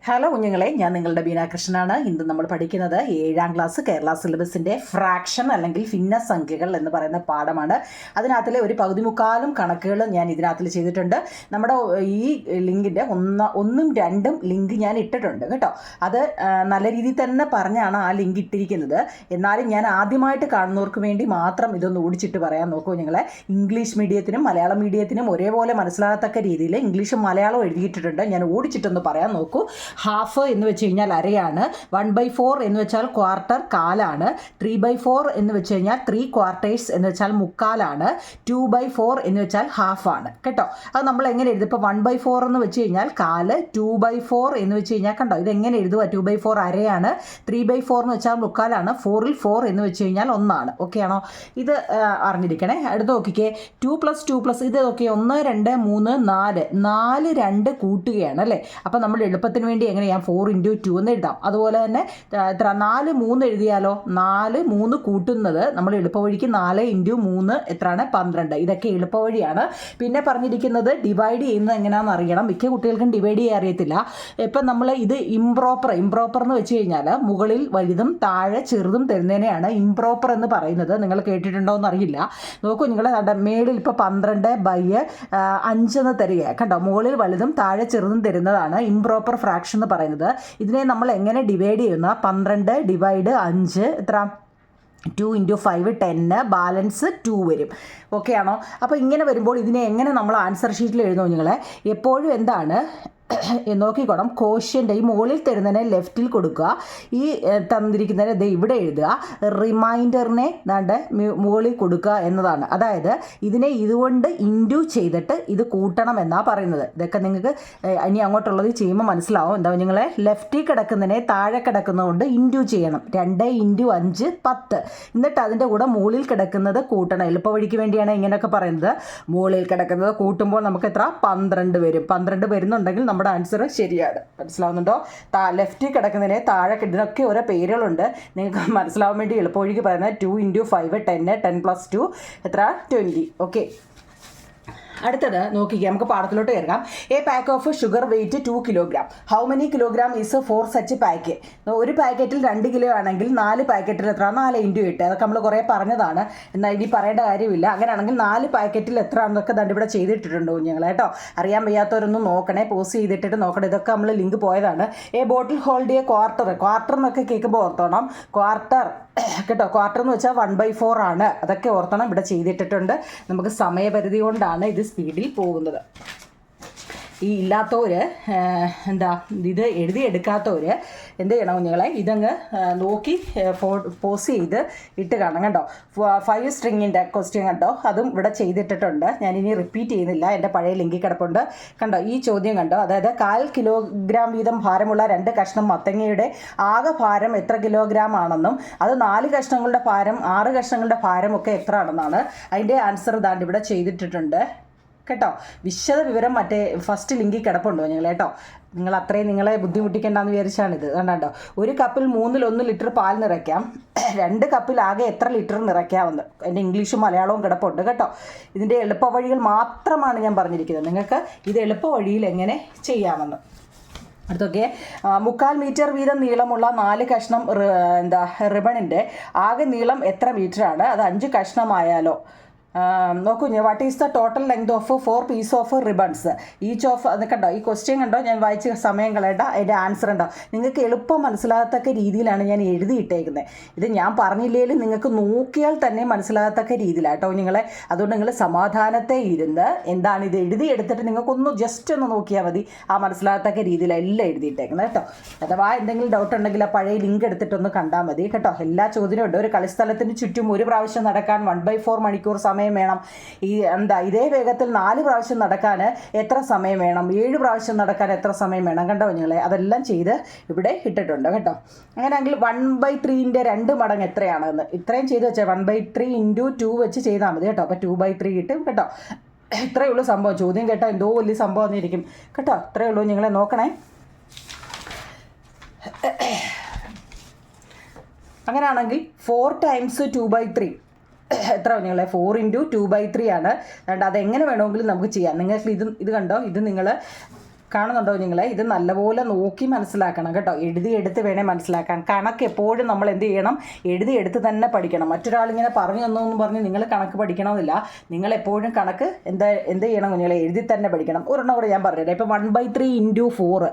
Hello കുഞ്ഞുങ്ങളെ, ഞാൻ നിങ്ങളുടെ ബീന കൃഷ്ണനാണ്. ഇന്ന് നമ്മൾ പഠിക്കുന്നത് 7ാം ക്ലാസ് കേരള സിലബസിൻ്റെ ഫ്രാക്ഷൻ അല്ലെങ്കിൽ ഭിന്നസംഖ്യകൾ എന്ന് പറയുന്ന പാഠമാണ്. അതിനകത്തിലെ ഒരു പകുതി മുക്കാലും കണക്കുകൾ ഞാൻ ഇതിനകത്തിൽ ചെയ്തിട്ടുണ്ട്. നമ്മുടെ ഈ ലിങ്കിൻ്റെ 1ഉം 2ഉം ലിങ്ക് ഞാൻ ഇട്ടിട്ടുണ്ട് കേട്ടോ. അത് നല്ല രീതിയിൽ തന്നെ പറഞ്ഞാണ് ആ ലിങ്ക് ഇട്ടിരിക്കുന്നത്. എന്നാലും ഞാൻ ആദ്യമായിട്ട് കാണുന്നവർക്ക് വേണ്ടി മാത്രം ഇതൊന്ന് ഓടിച്ചിട്ട് പറയാൻ നോക്കൂ നിങ്ങളെ. ഇംഗ്ലീഷ് മീഡിയത്തിനും മലയാളം മീഡിയത്തിനും ഒരേപോലെ മനസ്സിലാകത്തക്ക രീതിയിൽ ഇംഗ്ലീഷും മലയാളവും എഴുതിയിട്ടിട്ടുണ്ട്. ഞാൻ ഓടിച്ചിട്ടൊന്ന് പറയാൻ നോക്കൂ. ഹാഫ് എന്ന് വെച്ച് കഴിഞ്ഞാൽ അരയാണ്, 1/4 എന്ന് വെച്ചാൽ ക്വാർട്ടർ കാലാണ്, 3/4 എന്ന് വെച്ച് കഴിഞ്ഞാൽ 3 ക്വാർട്ടേഴ്സ് എന്ന് വെച്ചാൽ മുക്കാലാണ്, 2/4 എന്ന് വെച്ചാൽ ഹാഫാണ് കേട്ടോ. അത് നമ്മൾ എങ്ങനെ എഴുതും? ഇപ്പോൾ 1/4 എന്ന് വെച്ച് കഴിഞ്ഞാൽ കാല്, 2/4 എന്ന് വെച്ച് കഴിഞ്ഞാൽ കണ്ടോ ഇതെങ്ങനെ എഴുതുക? 2/4 അരയാണ്, 3/4 എന്ന് വെച്ചാൽ മുക്കാലാണ്, 4ൽ 4 എന്ന് വെച്ച് കഴിഞ്ഞാൽ 1 ഓക്കെ ആണോ? ഇത് അറിഞ്ഞിരിക്കണേ. അടുത്ത് നോക്കിക്കേ, 2 + 2 ഇത് നോക്കിയേ, 1 2 3 4 2 കൂട്ടുകയാണ് അല്ലേ. അപ്പം നമ്മൾ എളുപ്പത്തിന് വേണ്ടി എങ്ങനെ ഞാൻ 4 × 2 എന്ന് എഴുതാം. അതുപോലെ തന്നെ 4 3 എഴുതിയാലോ, 4 3 കൂട്ടുന്നത് നമ്മൾ എളുപ്പവഴിക്ക് 4 × 3 എത്രയാണ്? 12. ഇതൊക്കെ എളുപ്പവഴിയാണ്. പിന്നെ പറഞ്ഞിരിക്കുന്നത് ഡിവൈഡ് ചെയ്യുന്നത് എങ്ങനെയാണെന്ന് അറിയണം. മിക്ക കുട്ടികൾക്കും ഡിവൈഡ് ചെയ്യാൻ അറിയത്തില്ല. ഇപ്പം നമ്മൾ ഇത് ഇംപ്രോപ്പർ എന്ന് വെച്ച് കഴിഞ്ഞാൽ മുകളിൽ വലുതും താഴെ ചെറുതും തരുന്നതിനെയാണ് ഇംപ്രോപ്പർ എന്ന് പറയുന്നത്. നിങ്ങൾ കേട്ടിട്ടുണ്ടോ എന്ന് അറിയില്ല. നോക്കൂ നിങ്ങൾ, മേളിൽ ഇപ്പോൾ 12/5 എന്ന് തരിക കണ്ടോ. മുകളിൽ വലുതും താഴെ ചെറുതും തരുന്നതാണ് ഇംപ്രോപ്പർ ഫ്രാക്ഷൻ എന്ന് പറയുന്നത്. ഇതിനെ നമ്മൾ എങ്ങനെ ഡിവൈഡ് ചെയ്യുന്ന? 12 / 5 എത്ര? 2 × 5 10, ബാലൻസ് 2 വരും. ഓക്കെ ആണോ? അപ്പോൾ ഇങ്ങനെ വരുമ്പോൾ ഇതിനെ എങ്ങനെ നമ്മൾ ആൻസർ ഷീറ്റിൽ എഴുതുമോ നിങ്ങളെ? എപ്പോഴും എന്താണ് നോക്കിക്കോണം, കോഷ്യൻ്റെ ഈ മുകളിൽ തരുന്നതിനെ ലെഫ്റ്റിൽ കൊടുക്കുക, ഈ തന്നിരിക്കുന്നതിനെ ഇത് ഇവിടെ എഴുതുക, റിമൈൻഡറിനെ ദാണ്ട് മുകളിൽ കൊടുക്കുക എന്നതാണ്. അതായത് ഇതിനെ ഇതുകൊണ്ട് ഇൻഡു ചെയ്തിട്ട് ഇത് കൂട്ടണം എന്നാണ് പറയുന്നത്. ഇതൊക്കെ നിങ്ങൾക്ക് ഇനി അങ്ങോട്ടുള്ളത് ചെയ്യുമ്പോൾ മനസ്സിലാവും. എന്താ നിങ്ങളെ ലെഫ്റ്റിൽ കിടക്കുന്നതിനെ താഴെ കിടക്കുന്നതുകൊണ്ട് ഇൻഡു ചെയ്യണം. 2 × 5 10. എന്നിട്ട് അതിൻ്റെ കൂടെ മുകളിൽ കിടക്കുന്നത് കൂട്ടണം. എളുപ്പവഴിക്ക് വേണ്ടിയാണ് ഇങ്ങനെയൊക്കെ പറയുന്നത്. മുകളിൽ കിടക്കുന്നത് കൂട്ടുമ്പോൾ നമുക്ക് എത്ര? 12 വരും. 12 വരുന്നുണ്ടെങ്കിൽ നമ്മുടെ ആൻസർ ശരിയാണ്. മനസ്സിലാവുന്നുണ്ടോ? ലെഫ്റ്റിൽ കിടക്കുന്നതിനെ താഴെ, ഇതിനൊക്കെ ഓരോ പേരുകളുണ്ട്. നിങ്ങൾക്ക് മനസ്സിലാവാൻ വേണ്ടി എളുപ്പവഴിക്ക് പറയുന്നത് 2 × 5 10, 10 + 2 എത്ര? 20. ഓക്കെ. അടുത്തത് നോക്കിക്കുക, നമുക്ക് പാഠത്തിലോട്ട് കയറാം. A pack of sugar weight 2 kilogram. How many kilogram is 4 such pack? ഒരു പാക്കറ്റിൽ 2 കിലോ ആണെങ്കിൽ 4 പാക്കറ്റിൽ എത്ര? 4 × 8. അതൊക്കെ നമ്മൾ കുറേ പറഞ്ഞതാണ്, എന്നാൽ ഇനി പറയേണ്ട കാര്യമില്ല. അങ്ങനെയാണെങ്കിൽ 4 പാക്കറ്റിൽ എത്ര എന്നൊക്കെ ദണ്ട് ഇവിടെ ചെയ്തിട്ടുണ്ടോ ഞങ്ങൾ കേട്ടോ. അറിയാൻ വയ്യാത്തവരൊന്നും നോക്കണേ, പോസ് ചെയ്തിട്ടിട്ട് നോക്കണേ. ഇതൊക്കെ നമ്മൾ ലിങ്ക് പോയതാണ്. A bottle hold A quarter എന്നൊക്കെ കേൾക്കുമ്പോൾ ഓർത്തോണം. ക്വാർട്ടർ കേട്ടോ, ക്വാർട്ടർ എന്ന് വെച്ചാൽ 1/4 ആണ്. അതൊക്കെ ഓർത്തണം, ഇവിടെ ചെയ്തിട്ടിട്ടുണ്ട്. നമുക്ക് സമയപരിധി കൊണ്ടാണ് ഇത് സ്പീഡിൽ പോകുന്നത്. ഈ ഇല്ലാത്തവർ ഇത് എഴുതിയെടുക്കാത്തവർ എന്ത് ചെയ്യണം കുഞ്ഞുങ്ങളെ? ഇതങ്ങ് നോക്കി പോസ് ചെയ്ത് ഇട്ട് കാണാം കേട്ടോ. 5 സ്ട്രിങ്ങിൻ്റെ ക്വസ്റ്റ്യൻ കണ്ടോ, അതും ഇവിടെ ചെയ്തിട്ടിട്ടുണ്ട്. ഞാനിനി റിപ്പീറ്റ് ചെയ്യുന്നില്ല, എൻ്റെ പഴയ ലിങ്കിൽ കിടപ്പുണ്ട് കണ്ടോ. ഈ ചോദ്യം കണ്ടോ, അതായത് 1/4 കിലോഗ്രാം വീതം ഭാരമുള്ള 2 കഷ്ണം മത്തങ്ങയുടെ ആകെ ഭാരം എത്ര കിലോഗ്രാം ആണെന്നും അത് 4 കഷ്ണങ്ങളുടെ ഭാരം 6 കഷ്ണങ്ങളുടെ ഭാരം ഒക്കെ എത്ര ആണെന്നാണ്. അതിൻ്റെ ആൻസർ ഇതാണ്ട് ഇവിടെ ചെയ്തിട്ടിട്ടുണ്ട് കേട്ടോ. വിശദ വിവരം മറ്റേ ഫസ്റ്റ് ലിങ്കിൽ കിടപ്പുണ്ടോ നിങ്ങൾ കേട്ടോ. നിങ്ങൾ അത്രയും നിങ്ങളെ ബുദ്ധിമുട്ടിക്കേണ്ടെന്ന് വിചാരിച്ചാണിത്. കണ്ടോ, 1 കപ്പിൽ 3/1 ലിറ്റർ പാൽ നിറയ്ക്കാം. 2 കപ്പിൽ ആകെ എത്ര ലിറ്റർ നിറയ്ക്കാമെന്ന് എൻ്റെ ഇംഗ്ലീഷും മലയാളവും കിടപ്പുണ്ട് കേട്ടോ. ഇതിൻ്റെ എളുപ്പവഴികൾ മാത്രമാണ് ഞാൻ പറഞ്ഞിരിക്കുന്നത്. നിങ്ങൾക്ക് ഇത് എളുപ്പവഴിയിൽ എങ്ങനെ ചെയ്യാമെന്ന്. അടുത്തൊക്കെ 3/4 മീറ്റർ വീതം നീളമുള്ള 4 കഷ്ണം റിബണിൻ്റെ ആകെ നീളം എത്ര മീറ്ററാണ്? അത് 5 കഷ്ണമായാലോ? നോക്കൂ, what is the total length of 4 piece of ribbons each of? അത് കണ്ടോ, ഈ ക്വസ്റ്റ്യൻ കണ്ടോ, ഞാൻ വായിച്ച് സമയം കളയണ്ട. അതിൻ്റെ ആൻസർ ഉണ്ടോ? നിങ്ങൾക്ക് എളുപ്പം മനസ്സിലാകത്തക്ക രീതിയിലാണ് ഞാൻ എഴുതിയിട്ടേക്കുന്നത്. ഇത് ഞാൻ പറഞ്ഞില്ലെങ്കിലും നിങ്ങൾക്ക് നോക്കിയാൽ തന്നെ മനസ്സിലാകത്തക്ക രീതിയിലാട്ടോ നിങ്ങളെ. അതുകൊണ്ട് നിങ്ങൾ സമാധാനത്തെ ഇരുന്ന് എന്താണ് ഇത് എഴുതിയെടുത്തിട്ട് നിങ്ങൾക്കൊന്ന് ജസ്റ്റ് ഒന്ന് നോക്കിയാൽ മതി. ആ മനസ്സിലാകത്തക്ക രീതിയിലെല്ലാം എഴുതിയിട്ടേക്കുന്നത് കേട്ടോ. അഥവാ എന്തെങ്കിലും ഡൗട്ട് ഉണ്ടെങ്കിൽ ആ പഴയ ലിങ്ക് എടുത്തിട്ടൊന്ന് കണ്ടാൽ മതി കേട്ടോ. എല്ലാ ചോദ്യവും ഉണ്ട്. ഒരു കളിസ്ഥലത്തിന് ചുറ്റും 1 പ്രാവശ്യം നടക്കാൻ 1/4 മണിക്കൂർ സമയം വേണം. ഇതേ വേഗത്തിൽ 4 പ്രാവശ്യം നടക്കാൻ എത്ര സമയം വേണം? 7 പ്രാവശ്യം നടക്കാൻ എത്ര സമയം വേണം? കണ്ടോ നിങ്ങളെ, അതെല്ലാം ചെയ്ത് ഇവിടെ ഇട്ടിട്ടുണ്ട് കേട്ടോ. അങ്ങനെയെങ്കിൽ 1/3ൻ്റെ 2 മടങ്ങ് എത്രയാണെന്ന് ഇത്രയും ചെയ്ത് വെച്ചാൽ 1/3 × 2 വെച്ച് ചെയ്താൽ മതി കേട്ടോ. അപ്പോൾ 2/3 കിട്ടും കേട്ടോ. ഇത്രയേ ഉള്ളൂ സംഭവം. ചോദ്യം കേട്ടോ എന്തോ വലിയ സംഭവം വന്നിരിക്കും കേട്ടോ. ഇത്രയേ ഉള്ളൂ, നിങ്ങളെ നോക്കണേ. അങ്ങനെയാണെങ്കിൽ 4 × 2/3 എത്ര കുഞ്ഞുങ്ങളെ 4 × 2/3 ആണ്. അതുകൊണ്ട് അതെങ്ങനെ വേണമെങ്കിലും നമുക്ക് ചെയ്യാം. നിങ്ങൾക്ക് ഇത് കണ്ടോ, ഇത് നിങ്ങൾ കാണുന്നുണ്ടോ നിങ്ങളെ? ഇത് നല്ലപോലെ നോക്കി മനസ്സിലാക്കണം കേട്ടോ. എഴുതിയെടുത്ത് വേണേൽ മനസ്സിലാക്കാൻ. കണക്ക് എപ്പോഴും നമ്മൾ എന്ത് ചെയ്യണം, എഴുതിയെടുത്ത് തന്നെ പഠിക്കണം. മറ്റൊരാളിങ്ങനെ പറഞ്ഞു തന്നോന്ന് പറഞ്ഞ് നിങ്ങൾ കണക്ക് പഠിക്കണമെന്നില്ല. നിങ്ങൾ എപ്പോഴും കണക്ക് എന്ത് ചെയ്യണം കുഞ്ഞുങ്ങളെ, എഴുതി തന്നെ പഠിക്കണം. ഒരെണ്ണം കൂടെ ഞാൻ പറഞ്ഞുതരാം. ഇപ്പോൾ 1/3 × 4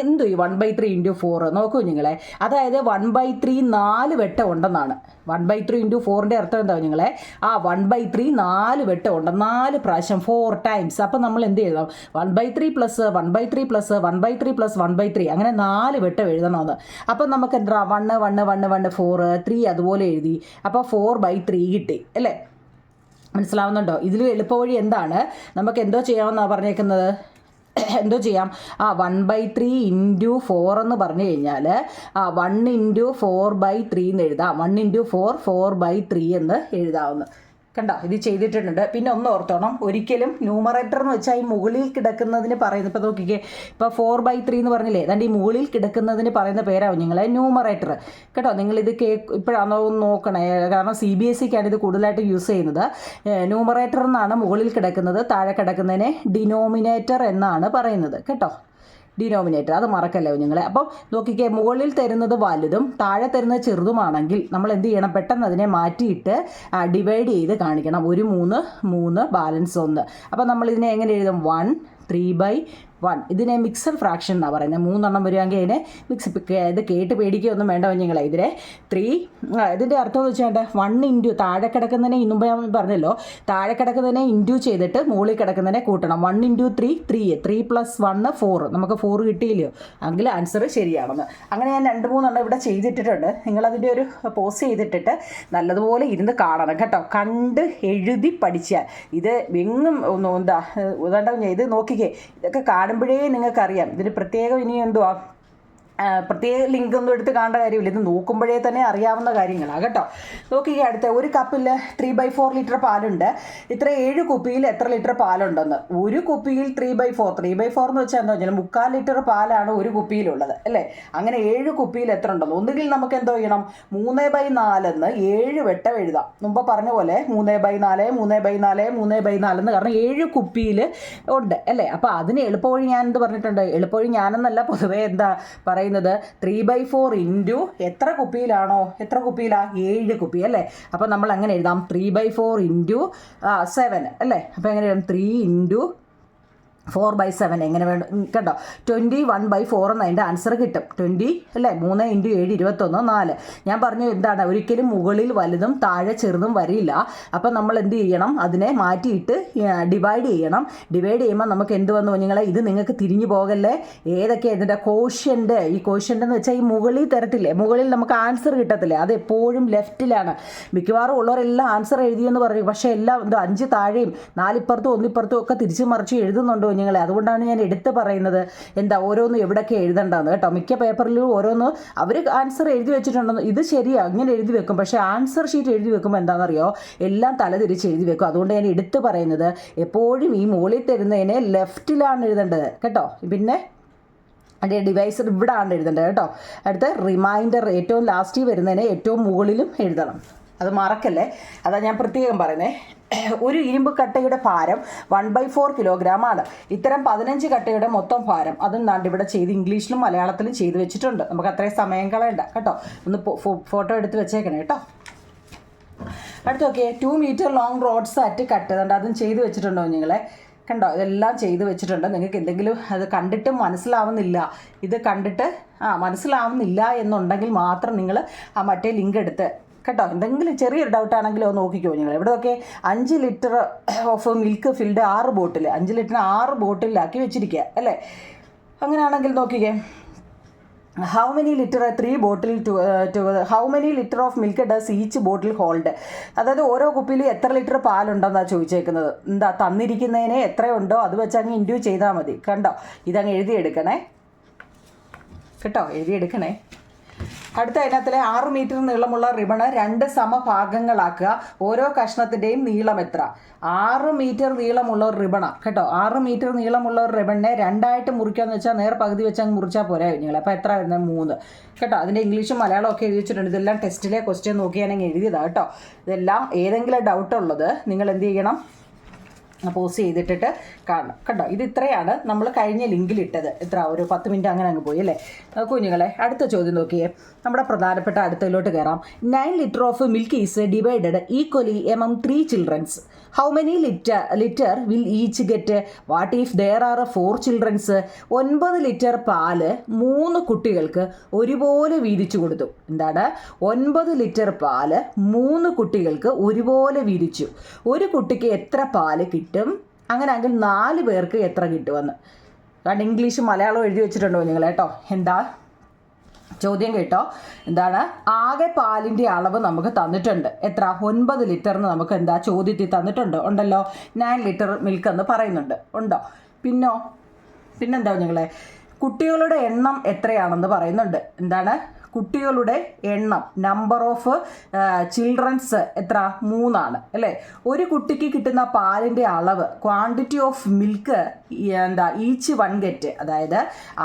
എന്തോ ഈ 1/3 × 4 നോക്കൂ കുഞ്ഞുങ്ങളെ. അതായത് 1/3 4 വെട്ടം ഉണ്ടെന്നാണ്. 1/3 × 4ൻ്റെ അർത്ഥം എന്താ കുഞ്ഞുങ്ങളെ? 1/3 4 വെട്ടം ഉണ്ട്, 4 പ്രാവശ്യം, 4 ടൈംസ്. അപ്പം നമ്മൾ എന്ത് ചെയ്യണം, 1/3 + 1/3 + 1/3 + 1/3 അങ്ങനെ 4 വെട്ടം എഴുതണമെന്ന്. അപ്പം നമുക്ക് എന്താ 1 1 1 1 4 3 അതുപോലെ എഴുതി. അപ്പോൾ 4/3 കിട്ടി അല്ലേ? മനസ്സിലാവുന്നുണ്ടോ? ഇതിൽ എളുപ്പവഴി എന്താണ്, നമുക്ക് എന്തോ ചെയ്യാമെന്നാണ് പറഞ്ഞേക്കുന്നത്. എന്തോ ചെയ്യാം, 1/3 × 4 എന്ന് പറഞ്ഞു കഴിഞ്ഞാൽ 1 × 4/3 എന്ന് എഴുതാം. 1 × 4 4/3 എന്ന് എഴുതാവുന്നു. കണ്ടോ, ഇത് ചെയ്തിട്ടുണ്ട്. പിന്നെ ഒന്ന് ഓർത്തോണം, ഒരിക്കലും ന്യൂമറേറ്റർ എന്ന് വെച്ചാൽ ഈ മുകളിൽ കിടക്കുന്നതിന് പറയുന്നത്, ഇപ്പോൾ നോക്കിക്കേ, ഇപ്പോൾ 4/3 എന്ന് പറഞ്ഞില്ലേ, അതാണ്ട് ഈ മുകളിൽ കിടക്കുന്നതിന് പറയുന്ന പേരാവും നിങ്ങളെ ന്യൂമറേറ്റർ കേട്ടോ. നിങ്ങളിത് ഇപ്പോഴാണോ നോക്കണേ, കാരണം CBSEക്കാണ് ഇത് കൂടുതലായിട്ട് യൂസ് ചെയ്യുന്നത്. ന്യൂമറേറ്റർ എന്നാണ് മുകളിൽ കിടക്കുന്നത്, താഴെ കിടക്കുന്നതിനെ ഡിനോമിനേറ്റർ എന്നാണ് പറയുന്നത് കേട്ടോ. ഡിനോമിനേറ്റർ അത് മറക്കല്ലേ കുഞ്ഞുങ്ങളെ. അപ്പം നോക്കിക്കേ, മുകളിൽ തരുന്നത് വലുതും താഴെ തരുന്നത് ചെറുതുമാണെങ്കിൽ നമ്മൾ എന്ത് ചെയ്യണം, പെട്ടെന്ന് അതിനെ മാറ്റിയിട്ട് ഡിവൈഡ് ചെയ്ത് കാണിക്കണം. 1 3 3 ബാലൻസ് 1. അപ്പം നമ്മൾ ഇതിനെ എങ്ങനെ എഴുതും, 1 3/1. ഇതിനെ മിക്സഡ് ഫ്രാക്ഷൻ എന്നാണ് പറയുന്നത്. 3 എണ്ണം വരുവാണെങ്കിൽ അതിനെ ഇത് കേട്ട് പേടിക്കുകയൊന്നും വേണ്ട കുഞ്ഞുങ്ങളെ. ഇതിനെ 3 ഇതിൻ്റെ അർത്ഥം എന്ന് വെച്ചാൽ 1 × താഴെ കിടക്കുന്നതിനെ ഇന്നുമ്പ് ഞാൻ പറഞ്ഞല്ലോ, താഴെ കിടക്കുന്നതിനെ ഇൻറ്റു ചെയ്തിട്ട് മുകളിൽ കിടക്കുന്നതിനെ കൂട്ടണം. 1 × 3 3 3 + 1 4. നമുക്ക് 4 കിട്ടിയില്ലയോ, എങ്കിൽ ആൻസർ ശരിയാണെന്ന്. അങ്ങനെ ഞാൻ 2 3 എണ്ണം ഇവിടെ ചെയ്തിട്ടിട്ടുണ്ട്. നിങ്ങളതിൻ്റെ ഒരു പോസ്റ്റ് ചെയ്തിട്ടിട്ട് നല്ലതുപോലെ ഇരുന്ന് കാണണം കേട്ടോ. കണ്ട് എഴുതി പഠിച്ചാൽ ഇത് എങ്ങും ഇത് നോക്കിക്കേ, ഇതൊക്കെ കാണുമ്പോഴേ നിങ്ങൾക്കറിയാം. ഇതിന് പ്രത്യേകം ഇനി എന്തുവാ, പ്രത്യേക ലിങ്ക് ഒന്നും എടുത്ത് കാണേണ്ട കാര്യമില്ല. ഇത് നോക്കുമ്പോഴേ തന്നെ അറിയാവുന്ന കാര്യങ്ങളാണ് കേട്ടോ. നോക്കിക്കേ, അടുത്ത ഒരു കപ്പിൽ 3/4 ലിറ്റർ പാലുണ്ട്. ഇത്ര 7 കുപ്പിയിൽ എത്ര ലിറ്റർ പാലുണ്ടെന്ന്. ഒരു കുപ്പിയിൽ 3/4 3/4 എന്ന് വെച്ചാൽ എന്താ വെച്ചാൽ 3/4 ലിറ്റർ പാലാണ് ഒരു കുപ്പിയിലുള്ളത് അല്ലേ. അങ്ങനെ 7 കുപ്പിയിൽ എത്ര ഉണ്ടെന്ന്. ഒന്നുകിൽ നമുക്ക് എന്തോ ചെയ്യണം, 3/4 എന്ന് 7 വെട്ടം എഴുതാം. മുമ്പ് പറഞ്ഞ പോലെ 3/4 3/4 3/4 എന്ന്, കാരണം 7 കുപ്പിയിൽ ഉണ്ട് അല്ലേ. അപ്പോൾ അതിന് എളുപ്പവഴി ഞാൻ എന്ത് പറഞ്ഞിട്ടുണ്ട്, എളുപ്പവഴി ഞാനെന്നല്ല പൊതുവേ എന്താ പറയുന്നത്, 3/4 × എത്ര കുപ്പിയിലാണോ, എത്ര കുപ്പിയിലാണ്, 7 കുപ്പി അല്ലേ. അപ്പോൾ നമ്മൾ അങ്ങനെ എഴുതാം, 3/4 × 7 അല്ലേ. അപ്പോൾ എങ്ങനെ എഴുതാം, 3 × 4/7 എങ്ങനെ വേണം കേട്ടോ. 21/4 എന്ന് അതിൻ്റെ ആൻസർ കിട്ടും. 20 അല്ലേ, 3 × 7 21 4. ഞാൻ പറഞ്ഞു എന്താണ്, ഒരിക്കലും മുകളിൽ വലുതും താഴെ ചെറുതും വരില്ല. അപ്പം നമ്മൾ എന്ത് ചെയ്യണം, അതിനെ മാറ്റിയിട്ട് ഡിവൈഡ് ചെയ്യണം. ഡിവൈഡ് ചെയ്യുമ്പോൾ നമുക്ക് എന്ത് വന്നു കുഞ്ഞുങ്ങളെ, ഇത് നിങ്ങൾക്ക് തിരിഞ്ഞു പോകല്ലേ. ഏതൊക്കെയാണ് ഇതിൻ്റെ കോഷ്യൻ്റ്, ഈ കോഷ്യൻ്റ് എന്ന് വെച്ചാൽ ഈ മുകളിൽ തരത്തില്ലേ, മുകളിൽ നമുക്ക് ആൻസർ കിട്ടത്തില്ലേ, അത് എപ്പോഴും ലെഫ്റ്റിലാണ്. മിക്കവാറും ഉള്ളവരെല്ലാം ആൻസർ എഴുതിയെന്ന് പറയും, പക്ഷേ എല്ലാം 5 താഴെയും 4 ഇപ്പുറത്തും 1 ഇപ്പുറത്തും ഒക്കെ തിരിച്ച് മറിച്ച് എഴുതുന്നുണ്ടോ കുഞ്ഞുങ്ങളെ. അതുകൊണ്ടാണ് ഞാൻ എടുത്ത് പറയുന്നത് എന്താ ഓരോന്നും എവിടെയൊക്കെ എഴുതണ്ടെന്ന് കേട്ടോ. മിക്ക പേപ്പറിലും ഓരോന്ന് അവർ ആൻസർ എഴുതി വെച്ചിട്ടുണ്ടെന്ന്, ഇത് ശരിയാ ഇങ്ങനെ എഴുതി വെക്കും, പക്ഷേ ആൻസർ ഷീറ്റ് എഴുതി വെക്കുമ്പോൾ എന്താണെന്നറിയോ, എല്ലാം തലതിരിച്ച് എഴുതി വെക്കും. അതുകൊണ്ട് ഞാൻ എടുത്ത് പറയുന്നത് എപ്പോഴും ഈ മുകളിൽ തരുന്നതിനെ ലെഫ്റ്റിലാണ് എഴുതേണ്ടത് കേട്ടോ. പിന്നെ അതിൻ്റെ ഡിവൈസർ ഇവിടെ ആണ് എഴുതേണ്ടത് കേട്ടോ. അടുത്ത റിമൈൻഡർ ഏറ്റവും ലാസ്റ്റിൽ വരുന്നതിനെ ഏറ്റവും മുകളിലും എഴുതണം, അത് മറക്കല്ലേ. അതാ ഞാൻ പ്രത്യേകം പറയുന്നത്. ഒരു ഇരുമ്പ് കട്ടയുടെ ഭാരം 1/4 കിലോഗ്രാമാണ്. ഇത്തരം 15 കട്ടയുടെ മൊത്തം ഭാരം അതും ഇവിടെ ചെയ്ത് ഇംഗ്ലീഷിലും മലയാളത്തിലും ചെയ്ത് വെച്ചിട്ടുണ്ട്. നമുക്ക് അത്രയും സമയം കളയണ്ട കേട്ടോ. ഒന്ന് ഫോട്ടോ എടുത്ത് വെച്ചേക്കണേ കേട്ടോ. അടുത്ത് നോക്കിയേ, 2 metre long rods at cut കണ്ട് അതും ചെയ്ത് വെച്ചിട്ടുണ്ടോ നിങ്ങളെ. കണ്ടോ, ഇതെല്ലാം ചെയ്ത് വെച്ചിട്ടുണ്ട്. നിങ്ങൾക്ക് എന്തെങ്കിലും അത് കണ്ടിട്ട് മനസ്സിലാവുന്നില്ല, ഇത് കണ്ടിട്ട് മനസ്സിലാവുന്നില്ല എന്നുണ്ടെങ്കിൽ മാത്രം നിങ്ങൾ മറ്റേ ലിങ്ക് എടുത്ത് കേട്ടോ. എന്തെങ്കിലും ചെറിയൊരു ഡൗട്ടാണെങ്കിലും ഒന്ന് നോക്കിക്കോ നിങ്ങൾ. ഇവിടെയൊക്കെ 5 ലിറ്റർ ഓഫ് മിൽക്ക് ഫിൽഡ് 6 ബോട്ടിൽ, 5 ലിറ്ററിന് 6 ബോട്ടിലാക്കി വെച്ചിരിക്കുക അല്ലേ. അങ്ങനെയാണെങ്കിൽ നോക്കിക്കേ, how many litre 3 bottle how many litre of milk does each bottle hold. അതായത് ഓരോ കുപ്പിയിൽ എത്ര ലിറ്റർ പാലുണ്ടെന്നാണ് ചോദിച്ചേക്കുന്നത്. എന്താ തന്നിരിക്കുന്നതിനെ എത്രയുണ്ടോ അത് വെച്ച് അങ്ങ് ഇൻഡ്യൂ ചെയ്താൽ മതി. കണ്ടോ, ഇതങ്ങ് എഴുതിയെടുക്കണേ കേട്ടോ, എഴുതിയെടുക്കണേ. അടുത്ത അതിനകത്തിലെ 6 മീറ്റർ നീളമുള്ള റിബണ് 2 സമഭാഗങ്ങളാക്കുക. ഓരോ കഷ്ണത്തിൻ്റെയും നീളം എത്ര? 6 മീറ്റർ നീളമുള്ള ഒരു റിബണാണ് കേട്ടോ. 6 മീറ്റർ നീളമുള്ള ഒരു റിബണിനെ 2ആയിട്ട് മുറിക്കാന്ന് വെച്ചാൽ നേരെ പകുതി വെച്ച് അങ്ങ് മുറിച്ചാൽ പോരാ കുഞ്ഞുങ്ങളെ. അപ്പോൾ എത്ര വരുന്നത്? 3 കേട്ടോ. അതിൻ്റെ ഇംഗ്ലീഷും മലയാളം ഒക്കെ എഴുതി വെച്ചിട്ടുണ്ട്. ഇതെല്ലാം ടെസ്റ്റിലെ ക്വസ്റ്റ്യൻ നോക്കിയാണെങ്കിൽ എഴുതിയതാണ് കേട്ടോ. ഇതെല്ലാം ഏതെങ്കിലും ഡൗട്ട് ഉള്ളത് നിങ്ങൾ എന്ത് ചെയ്യണം? പോസ്റ്റ് ചെയ്തിട്ടിട്ട് കാണണം കേട്ടോ. ഇത് ഇത്രയാണ് നമ്മൾ കഴിഞ്ഞ ലിങ്കിലിട്ടത്. എത്ര? ഒരു 10 മിനിറ്റ് അങ്ങനെ അങ്ങ് പോയി അല്ലേ കുഞ്ഞുങ്ങളെ. അടുത്ത ചോദ്യം നോക്കിയേ. നമ്മുടെ പ്രധാനപ്പെട്ട അടുത്തതിലോട്ട് കയറാം. 9 litre of milk is divided equally among 3 childrens. How many litre will each get? What if there are 4 childrens? 9 litre പാല് 3 കുട്ടികൾക്ക് ഒരുപോലെ വീതിച്ചു കൊടുത്തു. എന്താണ്? 9 ലിറ്റർ പാല് 3 കുട്ടികൾക്ക് ഒരുപോലെ വീതിച്ചു. ഒരു കുട്ടിക്ക് എത്ര പാല് കിട്ടും? അങ്ങനെയെങ്കിൽ 4 പേർക്ക് എത്ര കിട്ടുമെന്ന്. കാരണം ഇംഗ്ലീഷ് മലയാളം എഴുതി വെച്ചിട്ടുണ്ടോ നിങ്ങൾ കേട്ടോ. എന്താ ചോദ്യം കേട്ടോ. എന്താണ്? ആകെ പാലിൻ്റെ അളവ് നമുക്ക് തന്നിട്ടുണ്ട്. എത്ര? 9 ലിറ്ററിന് നമുക്ക് എന്താ ചോദ്യത്തിൽ തന്നിട്ടുണ്ട്. ഉണ്ടല്ലോ. 9 ലിറ്റർ മിൽക്ക് എന്ന് പറയുന്നുണ്ട്. ഉണ്ടോ? പിന്നെന്താ നിങ്ങളെ? കുട്ടികളുടെ എണ്ണം എത്രയാണെന്ന് പറയുന്നുണ്ട്. എന്താണ്? കുട്ടികളുടെ എണ്ണം, നമ്പർ ഓഫ് ചിൽഡ്രൻസ് എത്ര? 3 അല്ലേ. ഒരു കുട്ടിക്ക് കിട്ടുന്ന പാലിൻ്റെ അളവ്, quantity of milk each 1 get. അതായത്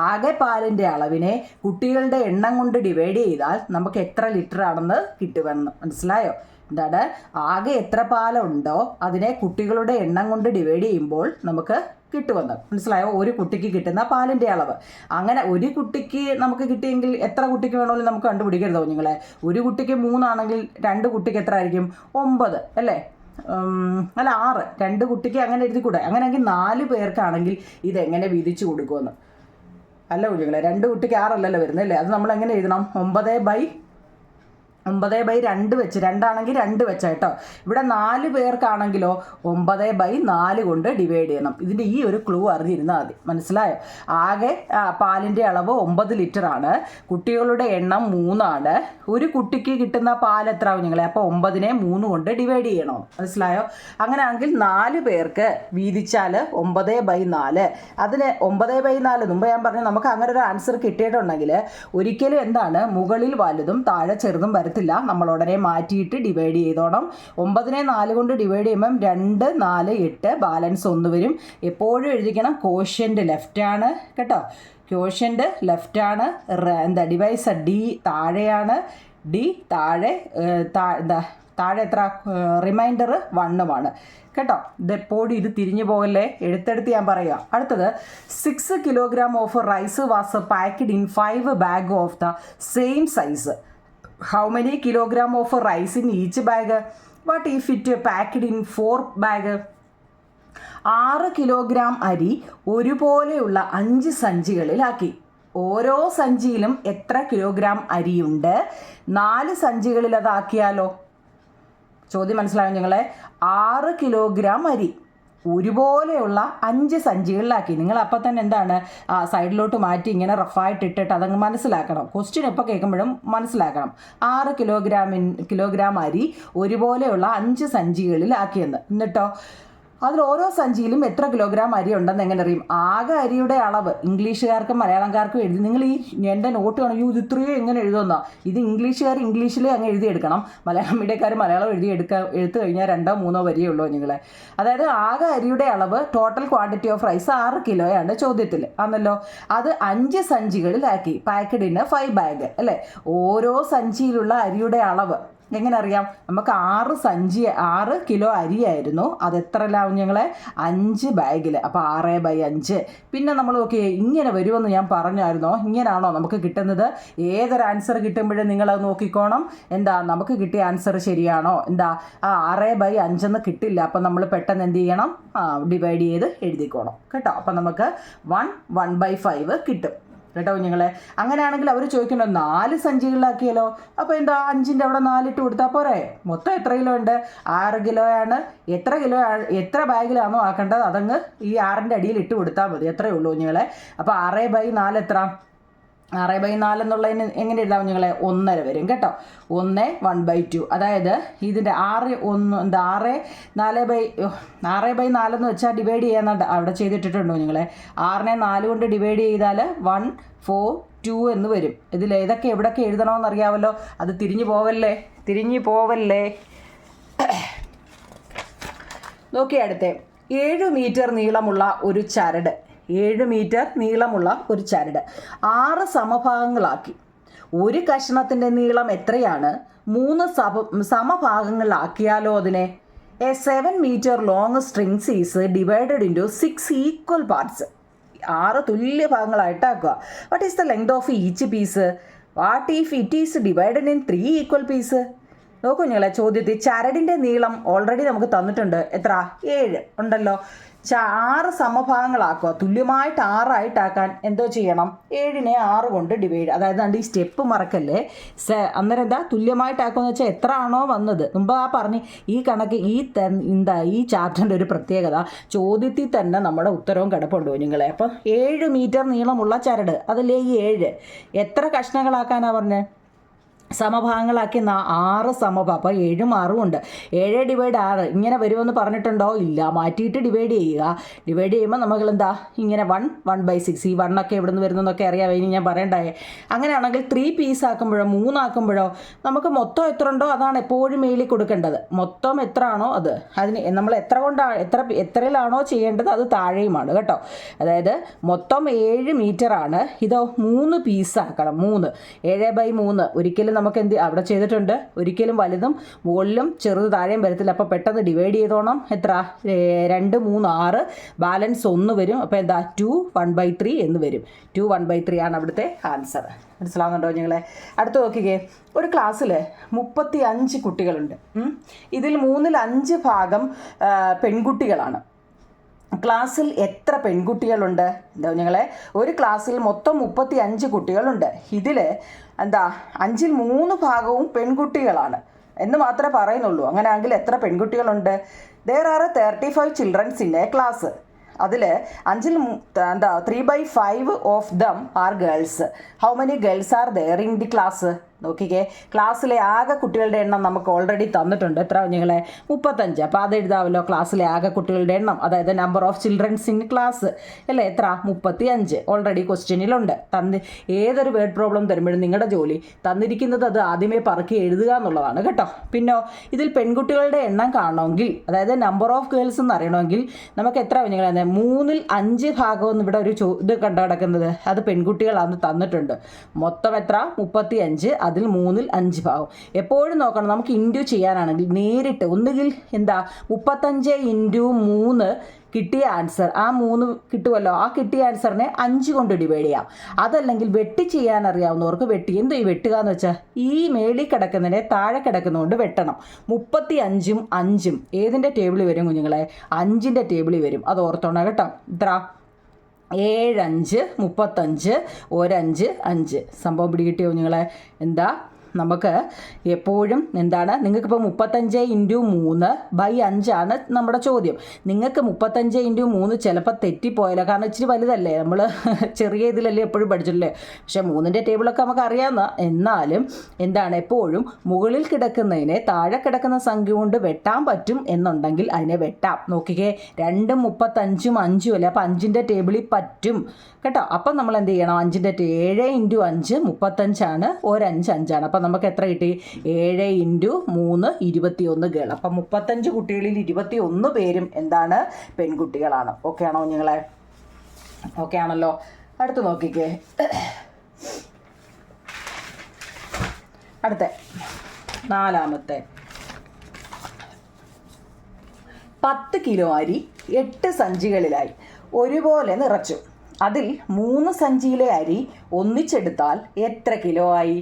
ആകെ പാലിൻ്റെ അളവിനെ കുട്ടികളുടെ എണ്ണം കൊണ്ട് ഡിവൈഡ് ചെയ്താൽ നമുക്ക് എത്ര ലിറ്റർ ആണെന്ന് കിട്ടുമെന്ന് മനസ്സിലായോ? എന്താണ്? ആകെ എത്ര പാലുണ്ടോ അതിനെ കുട്ടികളുടെ എണ്ണം കൊണ്ട് ഡിവൈഡ് ചെയ്യുമ്പോൾ നമുക്ക് കിട്ടുമെന്ന് മനസ്സിലായോ? ഒരു കുട്ടിക്ക് കിട്ടുന്ന പാലിൻ്റെ അളവ്. അങ്ങനെ ഒരു കുട്ടിക്ക് നമുക്ക് കിട്ടിയെങ്കിൽ എത്ര കുട്ടിക്ക് വേണമെങ്കിലും നമുക്ക് കണ്ടുപിടിക്കരുതോ നിങ്ങളെ. ഒരു കുട്ടിക്ക് 3 ആണെങ്കിൽ 2 കുട്ടിക്ക് എത്ര ആയിരിക്കും? 9 അല്ലേ? അല്ല 6. 2 കുട്ടിക്ക് അങ്ങനെ എഴുതിക്കൂടെ? അങ്ങനെയെങ്കിൽ 4 പേർക്കാണെങ്കിൽ ഇതെങ്ങനെ വീതിച്ചു കൊടുക്കുമെന്ന്. അല്ല കുഞ്ഞുങ്ങളെ, 2 കുട്ടിക്ക് 6 അല്ലല്ലോ വരുന്നത് അല്ലേ. അത് നമ്മൾ എങ്ങനെ എഴുതണം? 9/2 വെച്ച്. 2 ആണെങ്കിൽ 2 വെച്ച കേട്ടോ. ഇവിടെ 4 പേർക്കാണെങ്കിലോ 9/4 കൊണ്ട് ഡിവൈഡ് ചെയ്യണം. ഇതിൻ്റെ ഈ ഒരു ക്ലൂ അറിഞ്ഞിരുന്നാൽ മതി. മനസ്സിലായോ? ആകെ പാലിൻ്റെ അളവ് 9 ലിറ്റർ ആണ്. കുട്ടികളുടെ എണ്ണം 3 ഒരു കുട്ടിക്ക് കിട്ടുന്ന പാൽ എത്ര ആവും നിങ്ങളെ? അപ്പോൾ 9നെ 3 കൊണ്ട് ഡിവൈഡ് ചെയ്യണം. മനസ്സിലായോ? അങ്ങനെയാണെങ്കിൽ 4 പേർക്ക് വീതിച്ചാൽ 9/4. അതിന് 9/4 മുമ്പ് ഞാൻ പറഞ്ഞു നമുക്ക് അങ്ങനെ ഒരു ആൻസർ കിട്ടിയിട്ടുണ്ടെങ്കിൽ ഒരിക്കലും എന്താണ് മുകളിൽ വലുതും താഴെ ചെറുതും വരത്തില്ല. നമ്മൾ ഉടനെ മാറ്റിയിട്ട് ഡിവൈഡ് ചെയ്തോണം. 9നെ 4 കൊണ്ട് ഡിവൈഡ് ചെയ്യുമ്പം 2, 4, 8 ബാലൻസ് 1 വരും. എപ്പോഴും എഴുതിക്കണം കോഷ്യൻ്റ് ലെഫ്റ്റ് ആണ് കേട്ടോ. കോഷ്യൻ്റ് ലെഫ്റ്റ് ആണ്. ഡിവൈസർ ഡി താഴെയാണ്. ഡി താഴെ താഴെ എത്ര? റിമൈൻഡർ 1 കേട്ടോ. ഇതെപ്പോഴും ഇത് തിരിഞ്ഞു പോകല്ലേ. എടുത്തെടുത്ത് ഞാൻ പറയാം. അടുത്തത് 6 kilogram of rice was packed in 5 bag of the same size. How many kilogram of rice in each bag? What if it packed in 4 bag? 6 kilogram അരി ഒരുപോലെയുള്ള 5 സഞ്ചികളിലാക്കി. ഓരോ സഞ്ചിയിലും എത്ര കിലോഗ്രാം അരിയുണ്ട്? 4 സഞ്ചികളിൽ അതാക്കിയാലോ? ചോദ്യം മനസ്സിലായോ നിങ്ങളെ? 6 കിലോഗ്രാം അരി ഒരുപോലെയുള്ള 5 സഞ്ചികളിലാക്കി. നിങ്ങൾ അപ്പം തന്നെ എന്താണ് സൈഡിലോട്ട് മാറ്റി ഇങ്ങനെ റഫായിട്ട് ഇട്ടിട്ട് അതങ്ങ് മനസ്സിലാക്കണം. ക്വസ്റ്റ്യൻ എപ്പോൾ കേൾക്കുമ്പോഴും മനസ്സിലാക്കണം. 6 കിലോഗ്രാം അരി ഒരുപോലെയുള്ള 5 സഞ്ചികളിലാക്കിയെന്ന്. എന്നിട്ടോ അതിൽ ഓരോ സഞ്ചിയിലും എത്ര കിലോഗ്രാം അരി ഉണ്ടെന്ന് എങ്ങനെ അറിയും? ആകെ അരിയുടെ അളവ് ഇംഗ്ലീഷുകാർക്കും മലയാളംകാർക്കും എഴുതി. നിങ്ങൾ ഈ എൻ്റെ നോട്ട് കാണും ഇത് ഇത്രയും എങ്ങനെ എഴുതുമെന്നോ? ഇത് ഇംഗ്ലീഷുകാർ ഇംഗ്ലീഷിൽ അങ്ങ് എഴുതിയെടുക്കണം. മലയാളം മീഡിയക്കാർ മലയാളം എടുത്തു കഴിഞ്ഞാൽ 2 3 വരിയേ ഉള്ളൂ നിങ്ങളെ. അതായത് ആകെ അരിയുടെ അളവ് ടോട്ടൽ ക്വാണ്ടിറ്റി ഓഫ് റൈസ് 6 കിലോയാണ് ചോദ്യത്തിൽ ആണല്ലോ. അത് 5 സഞ്ചികളിലാക്കി. പാക്ക്ഡ് ഇൻ 5 ബാഗ് അല്ലേ. ഓരോ സഞ്ചിയിലുള്ള അരിയുടെ അളവ് എങ്ങനെ അറിയാം? നമുക്ക് 6 കിലോ അരിയായിരുന്നു. അത് എത്രയിലാവും ഞങ്ങളെ? 5 ബാഗിൽ. അപ്പോൾ 6/5. പിന്നെ നമ്മൾ നോക്കിയേ ഇങ്ങനെ വരുമെന്ന് ഞാൻ പറഞ്ഞായിരുന്നോ? ഇങ്ങനെയാണോ നമുക്ക് കിട്ടുന്നത്? ഏതൊരു ആൻസർ കിട്ടുമ്പോഴും നിങ്ങളത് നോക്കിക്കോണം. എന്താ നമുക്ക് കിട്ടിയ ആൻസർ ശരിയാണോ? എന്താ 6/5 കിട്ടില്ല. അപ്പം നമ്മൾ പെട്ടെന്ന് എന്ത് ചെയ്യണം? ഡിവൈഡ് ചെയ്ത് എഴുതിക്കോണം കേട്ടോ. അപ്പം നമുക്ക് 1/5 കിട്ടും കേട്ടോ കുഞ്ഞുങ്ങളെ. അങ്ങനെയാണെങ്കിൽ അവർ ചോദിക്കണോ 4 സഞ്ചികളിലാക്കിയാലോ? അപ്പോൾ എന്താ 5ൻ്റെ അവിടെ 4 ഇട്ട് കൊടുത്താൽ പോരെ? മൊത്തം എത്ര കിലോ ഉണ്ട്? 6 കിലോയാണ്. എത്ര ബാഗിലാണോ ആക്കേണ്ടത് അതങ്ങ് ഈ 6ൻ്റെ അടിയിൽ ഇട്ട് കൊടുത്താൽ മതി. എത്രയേ ഉള്ളൂ കുഞ്ഞുങ്ങളെ. അപ്പോൾ 6/4 എത്ര? 6/4 എന്നുള്ളതിന് എങ്ങനെ എഴുതാം കുഞ്ഞുങ്ങളെ? 1.5 വരും കേട്ടോ. 1/2. അതായത് ഇതിൻ്റെ 6/4 എന്ന് വെച്ചാൽ ഡിവൈഡ് ചെയ്യാന്നുണ്ട് അവിടെ ചെയ്തിട്ടുണ്ടോ കുഞ്ഞുങ്ങളെ? 6നെ 4 കൊണ്ട് ഡിവൈഡ് ചെയ്താൽ 1, 4, 2 എന്ന് വരും. ഇതിൽ ഏതൊക്കെ എവിടെയൊക്കെ എഴുതണമെന്ന് അറിയാമല്ലോ. അത് തിരിഞ്ഞു പോവല്ലേ. നോക്കിയേ അടുത്ത 7 മീറ്റർ നീളമുള്ള ഒരു ചരട് 7 മീറ്റർ നീളമുള്ള ഒരു ചരട് 6 സമഭാഗങ്ങളാക്കി. ഒരു കഷ്ണത്തിൻ്റെ നീളം എത്രയാണ്? 3 സമഭാഗങ്ങളിലാക്കിയാലോ അതിനെ. A 7 metre long strings is divided into 6 equal parts. 6 തുല്യ ഭാഗങ്ങളായിട്ടാക്കുക. What is the length of each piece? What if it is divided in 3 equal piece? നോക്കൂ ഞങ്ങളെ ചോദ്യത്തിൽ ചരടിൻ്റെ നീളം ഓൾറെഡി നമുക്ക് തന്നിട്ടുണ്ട്. എത്ര? 7 ഉണ്ടല്ലോ. 6 സമഭാഗങ്ങളാക്കുക. തുല്യമായിട്ട് 6 ആയിട്ടാക്കാൻ എന്തോ ചെയ്യണം? 7നെ 6 കൊണ്ട് ഡിവൈഡ്. അതായത് ഈ സ്റ്റെപ്പ് മറക്കല്ലേ. അന്നേരം എന്താ തുല്യമായിട്ടാക്കുമെന്ന് വെച്ചാൽ എത്ര ആണോ വന്നത്. മുമ്പ് പറഞ്ഞ് ഈ കണക്ക് ഈ ചാപ്റ്ററിൻ്റെ ഒരു പ്രത്യേകത ചോദ്യത്തിൽ തന്നെ നമ്മുടെ ഉത്തരവും കിടപ്പുണ്ടോ നിങ്ങളെ. അപ്പം 7 മീറ്റർ നീളമുള്ള ചരട്, അതിലെ ഈ 7 എത്ര കഷ്ണങ്ങളാക്കാനാണ് പറഞ്ഞത്? സമഭാഗങ്ങളാക്കി 6 സമഭാഗം. അപ്പോൾ 7ഉം 6ഉം ഉണ്ട്. 7 ഡിവൈഡ് 6 ഇങ്ങനെ വരുമെന്ന് പറഞ്ഞിട്ടുണ്ടോ? ഇല്ല. മാറ്റിയിട്ട് ഡിവൈഡ് ചെയ്യുക. ഡിവൈഡ് ചെയ്യുമ്പോൾ നമുക്ക് എന്താ ഇങ്ങനെ 1/6. ഈ 1 ഒക്കെ എവിടെ നിന്ന് വരുന്നതെന്നൊക്കെ അറിയാം. ഇനി ഞാൻ പറയണ്ടായേ. അങ്ങനെയാണെങ്കിൽ 3 പീസ് ആക്കുമ്പോഴോ 3 ആക്കുമ്പോഴോ നമുക്ക് മൊത്തം എത്ര ഉണ്ടോ അതാണ് എപ്പോഴും മെയിലിൽ കൊടുക്കേണ്ടത്. മൊത്തം എത്ര ആണോ അത് അതിന് നമ്മൾ എത്രയിലാണോ ചെയ്യേണ്ടത് അത് താഴെയുമാണ് കേട്ടോ. അതായത് മൊത്തം 7 മീറ്ററാണ്. ഇതോ 3 പീസാക്കണം. 3 7/3 ഒരിക്കലും നമുക്ക് അവിടെ ചെയ്തിട്ടുണ്ട്. ഒരിക്കലും വലുതും മുകളിലും ചെറുത് താഴെയും വരത്തില്ല. അപ്പോൾ പെട്ടെന്ന് ഡിവൈഡ് ചെയ്തോണം. എത്ര? 2 3 6 ബാലൻസ് 1 വരും. അപ്പോൾ എന്താ 2 1/3 എന്ന് വരും. 2 1/3 ആണ് അവിടുത്തെ ആൻസർ. മനസ്സിലാവുന്നുണ്ടോ ഞങ്ങളെ? അടുത്ത് നോക്കിക്കേ. ഒരു ക്ലാസ്സിൽ 35 കുട്ടികളുണ്ട്. ഇതിൽ 5 ഭാഗം പെൺകുട്ടികളാണ്. ക്ലാസ്സിൽ എത്ര പെൺകുട്ടികളുണ്ട്? എന്താ ഞങ്ങളെ? ഒരു ക്ലാസ്സിൽ മൊത്തം 35 കുട്ടികളുണ്ട്. ഇതിൽ 5ൽ 3 ഭാഗവും പെൺകുട്ടികളാണ് എന്ന് മാത്രമേ പറയുന്നുള്ളൂ. അങ്ങനെയാണെങ്കിൽ എത്ര പെൺകുട്ടികളുണ്ട്? there are 35 childrens in a class. അതിൽ 5ൽ 3/5 of them are girls. How many girls are there in the class? നോക്കിക്കേ. ക്ലാസ്സിലെ ആകെ കുട്ടികളുടെ എണ്ണം നമുക്ക് ഓൾറെഡി തന്നിട്ടുണ്ട്. എത്ര കുഞ്ഞുങ്ങളെ? 35. അപ്പോൾ അത് എഴുതാമല്ലോ. ക്ലാസ്സിലെ ആകെ കുട്ടികളുടെ എണ്ണം, അതായത് number of childrens in class അല്ലേ? എത്ര? 35 ഓൾറെഡി ക്വസ്റ്റ്യനിലുണ്ട്. ഏതൊരു വേർഡ് പ്രോബ്ലം തരുമ്പോഴും നിങ്ങളുടെ ജോലി തന്നിരിക്കുന്നത് അത് ആദ്യമേ പറക്കി എഴുതുക എന്നുള്ളതാണ് കേട്ടോ. പിന്നോ ഇതിൽ പെൺകുട്ടികളുടെ എണ്ണം കാണണമെങ്കിൽ, അതായത് നമ്പർ ഓഫ് ഗേൾസ് എന്ന് അറിയണമെങ്കിൽ നമുക്ക് എത്ര കുഞ്ഞുങ്ങളെ? 3ൽ 5 ഭാഗമെന്ന് ഇവിടെ ഒരു ഇത് കിടക്കുന്നത് അത് പെൺകുട്ടികളാണെന്ന് തന്നിട്ടുണ്ട്. മൊത്തം എത്ര? 35. അതിൽ 3ൽ 5 ഭാഗം. എപ്പോഴും നോക്കണം, നമുക്ക് ഇൻറ്റു ചെയ്യാനാണെങ്കിൽ നേരിട്ട് ഒന്നുകിൽ 35 × 3 കിട്ടിയ ആൻസർ, ആ 3 കിട്ടുമല്ലോ, ആ കിട്ടിയ ആൻസറിനെ 5 കൊണ്ട് ഡിവൈഡ് ചെയ്യാം. അതല്ലെങ്കിൽ വെട്ടി ചെയ്യാൻ അറിയാവുന്നവർക്ക് വെട്ടി. എന്തോ ഈ വെട്ടുക എന്ന് വെച്ചാൽ ഈ മേളിൽ കിടക്കുന്നതിനെ താഴെ കിടക്കുന്നതുകൊണ്ട് വെട്ടണം. 35ഉം 5ഉം ഏതിൻ്റെ ടേബിളിൽ വരും കുഞ്ഞുങ്ങളെ? 5ൻ്റെ ടേബിളിൽ വരും. അത് ഓർത്തോണം കേട്ടോ. ഇത്ര 7 5 35 1 5 5. സംഭവം പിടികിട്ടിയോ കുഞ്ഞുങ്ങളെ? എന്താ നമുക്ക് എപ്പോഴും നിങ്ങൾക്കിപ്പോൾ 35 × 3/5 ആണ് നമ്മുടെ ചോദ്യം. നിങ്ങൾക്ക് 35 × 3 ചിലപ്പോൾ തെറ്റിപ്പോയല്ലോ. കാരണം ഇച്ചിരി വലുതല്ലേ, നമ്മൾ ചെറിയ ഇതിലല്ലേ എപ്പോഴും പഠിച്ചില്ലേ. പക്ഷേ 3ൻ്റെ ടേബിളൊക്കെ നമുക്ക് അറിയാവുന്ന. എന്നാലും എപ്പോഴും മുകളിൽ കിടക്കുന്നതിനെ താഴെ കിടക്കുന്ന സംഖ്യ കൊണ്ട് വെട്ടാൻ പറ്റും എന്നുണ്ടെങ്കിൽ അതിനെ വെട്ടാം. നോക്കിക്കേ, 2ഉം 35ഉം 5ഉം അല്ലേ. അപ്പോൾ 5ൻ്റെ ടേബിളിൽ പറ്റും കേട്ടോ. അപ്പം നമ്മൾ എന്ത് ചെയ്യണം? 7 × 5 35 ആണ്. 1 5 5 ആണ്. അപ്പം നമുക്ക് എത്ര കിട്ടി? 7 × 3 21 ഗേൾ. അപ്പം 35 കുട്ടികളിൽ 21 പേരും പെൺകുട്ടികളാണ്. ഓക്കെ ആണോ നിങ്ങളെ? ഓക്കെ ആണല്ലോ. അടുത്ത് നോക്കിക്കേ. അടുത്ത 4ാമത്തെ 10 കിലോ അരി 8 സഞ്ചികളിലായി ഒരുപോലെ നിറച്ചു. അതിൽ 3 സഞ്ചിയിലെ അരി ഒന്നിച്ചെടുത്താൽ എത്ര കിലോ ആയി?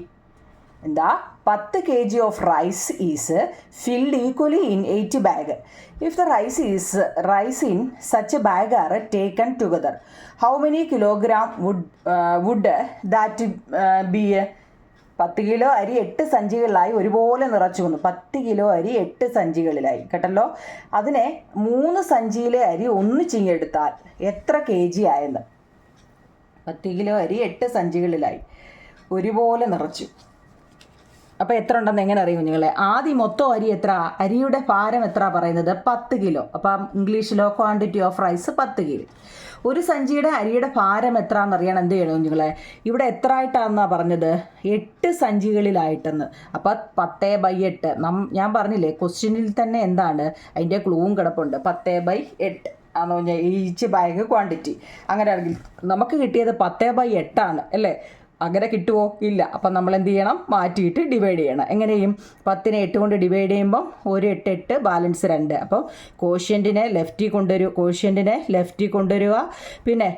10 kg of rice is filled equally in 8 bags. If the rice in such a bag are taken together, how many kilogram would that be? 10 kilo അരി 8 സഞ്ചികളിലായി ഒരുപോലെ നിറച്ചു വന്നു. 10 കിലോ അരി 8 സഞ്ചികളിലായി കേട്ടല്ലോ. അതിനെ 3 സഞ്ചിയിലെ അരി ഒന്നിച്ചിങ്ങെടുത്താൽ എത്ര kg ആയെന്ന്? 10 കിലോ അരി 8 സഞ്ചികളിലായി ഒരുപോലെ നിറച്ചു. അപ്പോൾ എത്ര ഉണ്ടെന്ന് എങ്ങനെ അറിയും കുഞ്ഞുങ്ങളെ? ആദ്യം മൊത്തം അരി എത്ര, അരിയുടെ ഭാരം എത്ര പറയുന്നത് 10 കിലോ. അപ്പം ഇംഗ്ലീഷിലോ ക്വാണ്ടിറ്റി ഓഫ് റൈസ് 10 കിലോ. ഒരു സഞ്ചിയുടെ അരിയുടെ ഭാരം എത്ര എന്നറിയണം എന്ത് ചെയ്യണം കുഞ്ഞുങ്ങളെ? ഇവിടെ എത്ര ആയിട്ടാണെന്നാണ് പറഞ്ഞത്? 8 സഞ്ചികളിലായിട്ടെന്ന്. അപ്പം 10/8. ഞാൻ പറഞ്ഞില്ലേ ക്വസ്റ്റ്യനിൽ തന്നെ എന്താണ് അതിൻ്റെ ക്ലൂവും കിടപ്പുണ്ട്. 10/8 ആണെന്ന് പറഞ്ഞാൽ ഈച്ച് ബാഗ് ക്വാണ്ടിറ്റി. അങ്ങനെയാണെങ്കിൽ നമുക്ക് കിട്ടിയത് 10/8 അല്ലേ? അങ്ങനെ കിട്ടുമോ? ഇല്ല. അപ്പം നമ്മൾ എന്ത് ചെയ്യണം? മാറ്റിയിട്ട് ഡിവൈഡ് ചെയ്യണം. എങ്ങനെ ചെയ്യും? 10നെ 8 കൊണ്ട് ഡിവൈഡ് ചെയ്യുമ്പം 1 8 8 ബാലൻസ് 2. അപ്പം കോഷ്യൻറ്റിനെ ലെഫ്റ്റിൽ കൊണ്ടുവരിക. പിന്നെ